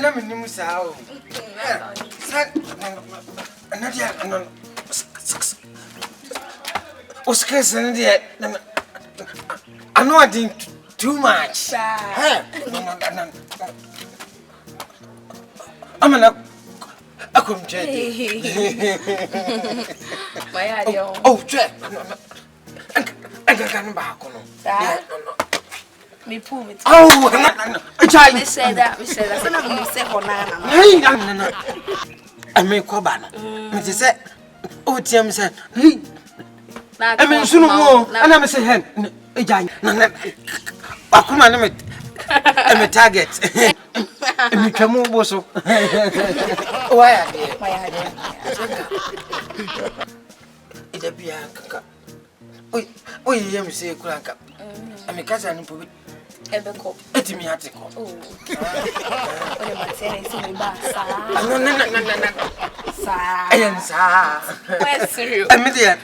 ana minimu sao sa ana dia ana Oscar Sandia I know I did too much. I'm an Akum Jetty. My idea. Oh, Jack. I can't back on. Me pull me. Oh, a child. We said that. We said that's not what we said for Nana. I make Cobana. Mrs. said, oh, Tim said, I mean, soon more. And I'm saying, a giant. I'm a target. And come over so. Why are you? My idea. It'll be a cock. Oh, you say, crack up. I'm a cousin who put ever call. It's me at the call. Oh, I'm saying, no, I am, sir. Where's you? I'm idiot.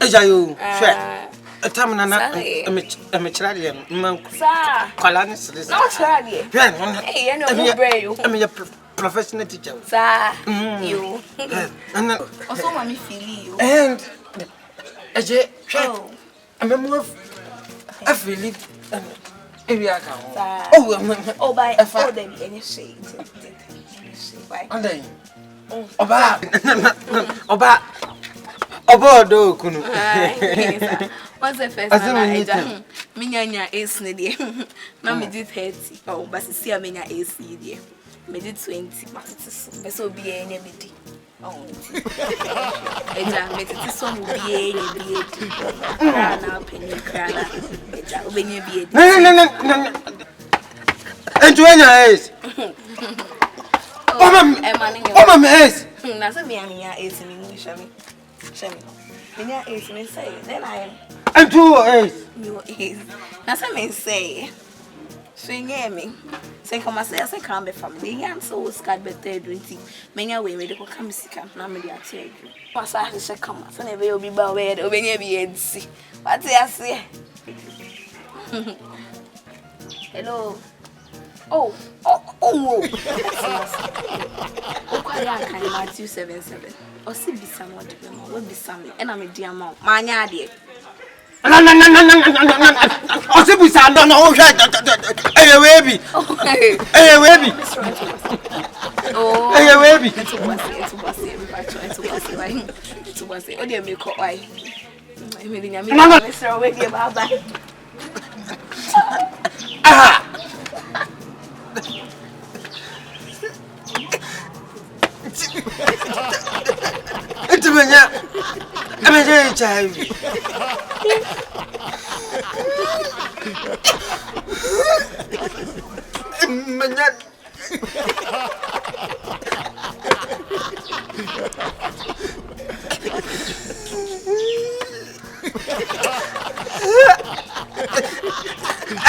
As you, a time and a Michelin, monk, Colanis, not Charlie. Hey, I know, I'm a professional teacher. Sir, you. And also, mommy feel you. And as you, I'm a more I feel it. Oh, by a father, any shade. Obodo kunu. What's the first time? Minya is near. Now me did 30. Oh, but see a minya is near. Me did 20. But so be any bit. Oh, Eja, me it is some be now penny crana. Eja, when you be. No. And 20 is. Oh, mama is. That's a minya is in English. Minya is me say. Then I am. And 2 is. You is. That's what me say. Swing me. Say come and say I come from the young so scared better drinking. Many way me go come see camp na me dey tell you. Pass I say come so never you be ba we dey obenya be see. What you say? Hello. Oh. Oh, kwaya kan Matthew 7:7. O si bi someone to them. We be some and am dey amount. Manya dey. No. Osibusa no no hwe. Eh webi. Eh webi. Oh. Eh webi. It's was it. O dey make up why. Me dey nyame. No. Mr. We dey baba. Ah. It's manya. I'm a child. Manya. I